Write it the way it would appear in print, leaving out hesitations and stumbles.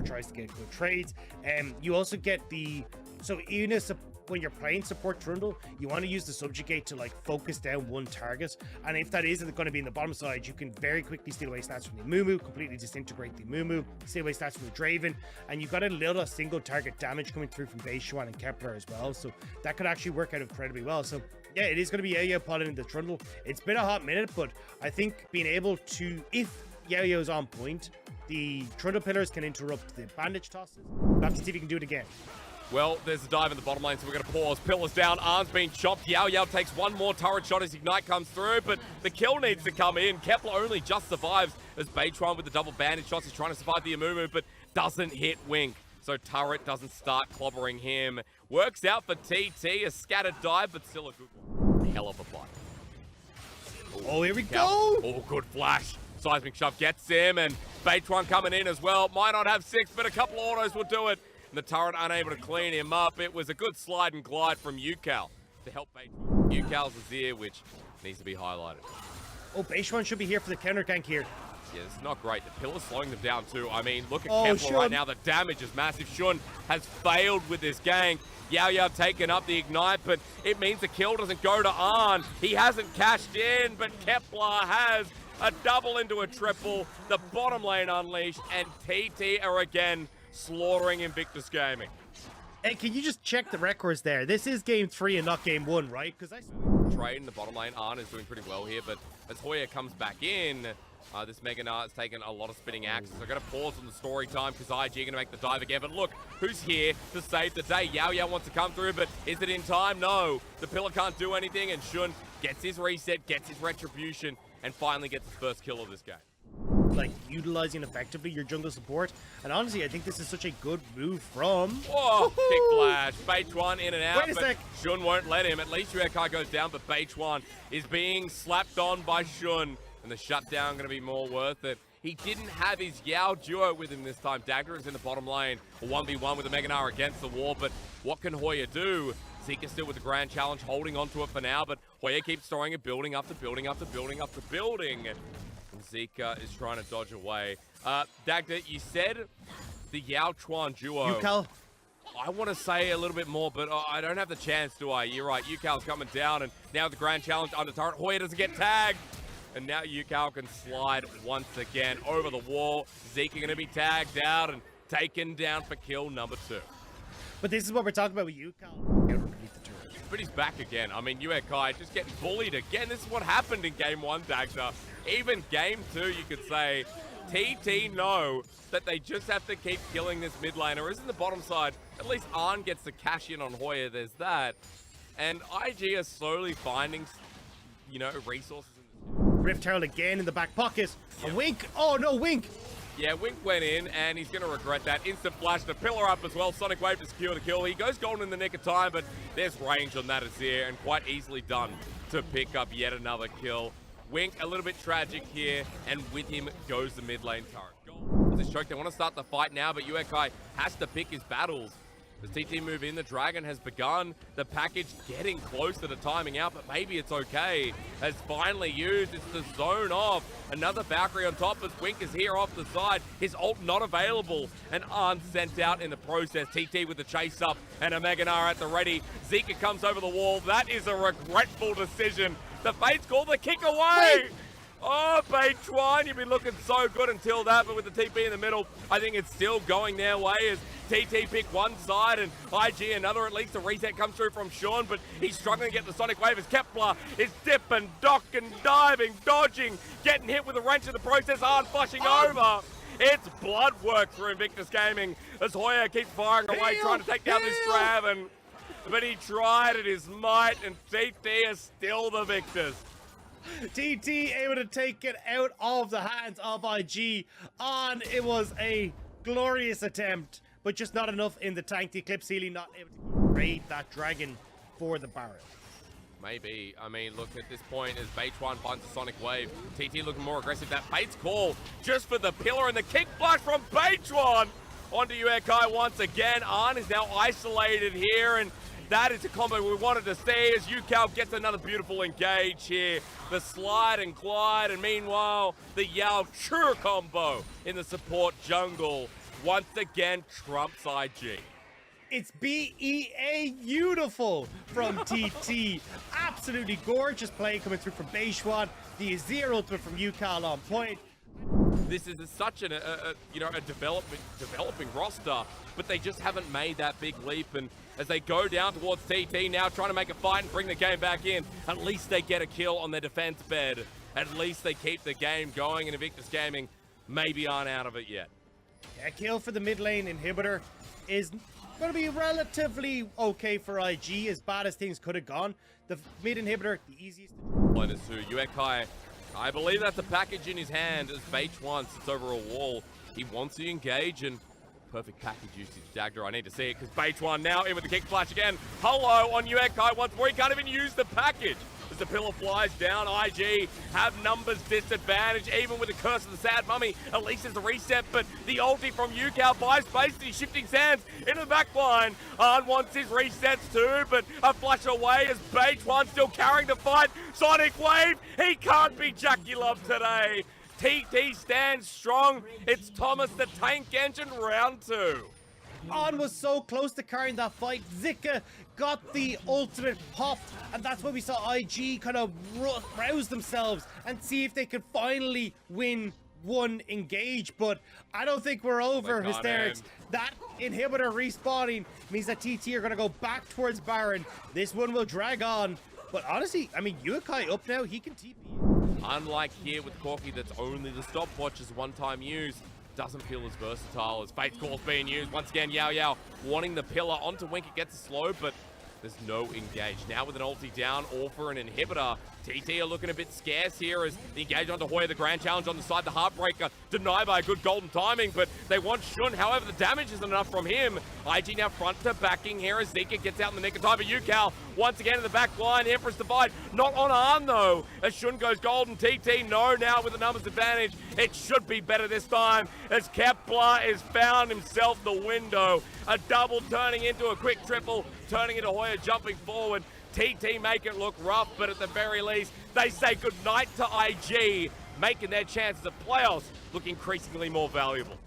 or tries to get good trades. You also get the, so even as when you're playing support Trundle, you want to use the subjugate to like focus down one target, and if that isn't going to be in the bottom side, you can very quickly steal away stats from the Mumu, completely disintegrate the Mumu, steal away stats from the Draven, and you've got a little single target damage coming through from Beishuan and Kepler as well, so that could actually work out incredibly well. So yeah, it is going to be Yao piloting the Trundle. It's been a hot minute, but I think being able to, if Yao's on point, the Trundle pillars can interrupt the bandage tosses. We'll have to see if he can do it again. Well, there's a dive in the bottom lane, so we're going to pause. Pillars down, arms being chopped. Yao takes one more turret shot as Ignite comes through, but the kill needs to come in. Kepler only just survives as Beitron with the double bandage shots. He's trying to survive the Amumu, but doesn't hit Wink. So turret doesn't start clobbering him. Works out for TT, a scattered dive, but still a good one. Hell of a fight. Oh, here we go! Oh, good flash. Seismic shove gets him, and Beitron coming in as well. Might not have 6, but a couple autos will do it. And the turret unable to clean him up. It was a good slide and glide from Ucal to help Beitron. Ucal's Azir, which needs to be highlighted. Oh, Beishuan should be here for the counter gank here. Yeah, it's not great. The pillar's slowing them down too. I mean, look at Kepler Shun right now. The damage is massive. Shun has failed with this gank. Yao taking up the Ignite, but it means the kill doesn't go to Arn. He hasn't cashed in, but Kepler has a double into a triple. The bottom lane unleashed, and TT are again slaughtering Invictus Gaming. Hey, can you just check the records there? This is game 3 and not game 1, right? Because Trade in the bottom lane. Arn is doing pretty well here, but as Hoya comes back in, this Mega Knight's taken a lot of spinning axes. So I'm going to pause on the story time because IG are going to make the dive again. But look, who's here to save the day? Yao wants to come through, but is it in time? No. The pillar can't do anything, and Shun gets his reset, gets his retribution, and finally gets his first kill of this game. Like, utilizing effectively your jungle support. And honestly, I think this is such a good move from... Oh, kick flash. Beitwan in and out, Wait a but sec. Shun won't let him. At least Yuekai goes down, but Beitwan is being slapped on by Shun. And the shutdown going to be more worth it. He didn't have his Yao duo with him this time. Dagger is in the bottom lane. A 1v1 with the Mega Knight against the wall, but what can Hoya do? Zika still with the grand challenge, holding on to it for now, but Hoya keeps throwing it, building up to building up to building up to building. And Zika is trying to dodge away. Dagda, you said the Yao Chuan duo. Ucal. I want to say a little bit more, but I don't have the chance, do I? You're right, Ucal's coming down, and now the grand challenge under turret. Hoya doesn't get tagged. And now Ucal can slide once again over the wall. Zeke going to be tagged out and taken down for kill number 2. But this is what we're talking about with Ucal. But he's back again. I mean, Uekai just getting bullied again. This is what happened in game 1, Dagda. Even game 2, you could say, TT know that they just have to keep killing this mid laner. Isn't the bottom side? At least Arn gets the cash in on Hoya. There's that. And IG are slowly finding, you know, resources. Rift Herald again in the back pocket. Yep. A Wink. Oh no, Wink. Yeah, Wink went in, and he's going to regret that. Instant flash, the pillar up as well. Sonic Wave to secure the kill. He goes golden in the nick of time, but there's range on that Azir, and quite easily done to pick up yet another kill. Wink, a little bit tragic here, and with him goes the mid lane turret. This choke, they want to start the fight now, but Uekai has to pick his battles. As TT move in, the Dragon has begun. The package getting closer to timing out, but maybe it's okay. Has finally used, it's the zone off. Another Valkyrie on top as Wink is here off the side. His ult not available, and Arn sent out in the process. TT with the chase up, and a Meganar at the ready. Zika comes over the wall. That is a regretful decision. The Fates call the kick away. Wait. Oh, Beitwan, you've been looking so good until that, but with the TP in the middle, I think it's still going their way as TT pick one side and IG another. At least the reset comes through from Sean, but he's struggling to get the Sonic Wave as Kepler is dipping, docking, diving, dodging, getting hit with a wrench in the process, Arn flushing over. It's blood work for Invictus Gaming as Hoya keeps firing away, trying to take down this Draven. But he tried at his might, and TT is still the victors. TT able to take it out of the hands of IG. It was a glorious attempt, but just not enough in the tank. The Eclipse Healing not able to raid that Dragon for the Baron. Maybe. I mean, look, at this point, as Beitwan finds the Sonic Wave, TT looking more aggressive. That Bait's call just for the pillar, and the kick flash from Beitwan onto Uekai once again. Arn is now isolated here, and that is a combo we wanted to see as Ucal gets another beautiful engage here. The slide and glide, and meanwhile, the Yao Chur combo in the support jungle. once again trumps IG. It's BEA beautiful from TT. Absolutely gorgeous play coming through from Beishwan. The Azir ultimate from UCal on point. This is such a developing roster, but they just haven't made that big leap. And as they go down towards TT now, trying to make a fight and bring the game back in, at least they get a kill on their defense bed. At least they keep the game going, and Invictus Gaming maybe aren't out of it yet. A kill for the mid lane inhibitor is going to be relatively okay for IG, as bad as things could have gone. The mid inhibitor, the easiest. One is to Yuekai. I believe that's a package in his hand as Beich sits over a wall. He wants to engage, and perfect package usage. Dagger, I need to see it, because Beich now in with the kick flash again. Hello on Yuekai once more. He can't even use the package. As the pillar flies down, IG have numbers disadvantage, even with the curse of the sad mummy. At least there's a reset, but the ulti from UCal buys space, and he's shifting sands into the back line. Arn wants his resets too, but a flush away as Beich still carrying the fight. Sonic Wave, he can't be Jackie Love today. TT stands strong. It's Thomas the Tank Engine round 2. On was so close to carrying that fight. Zika got the ultimate popped, and that's when we saw IG kind of rouse themselves and see if they could finally win one engage. But I don't think we're over, Hysterics. That inhibitor respawning means that TT are going to go back towards Baron. This one will drag on. But honestly, I mean, Yuekai up now, he can TP. Unlike here with Corky, that's only the stopwatch is one-time use. Doesn't feel as versatile as Fate's Call's being used. Once again, Yao Yao wanting the pillar onto Wink. It gets a slow, but there's no engage. Now with an ulti down, all for an inhibitor. TT are looking a bit scarce here as the engage onto Hoya, the grand challenge on the side, the Heartbreaker, denied by a good golden timing, but they want Shun. However, the damage isn't enough from him. IG now front to backing here as Zika gets out in the nick of time for UCal. Once again in the back line, Empress Divide, not on Arn though, as Shun goes golden. TT, no, now with the numbers advantage. It should be better this time as Kepler has found himself the window. A double turning into a quick triple, turning into Hoya jumping forward. TT make it look rough, but at the very least, they say goodnight to IG, making their chances of playoffs look increasingly more valuable.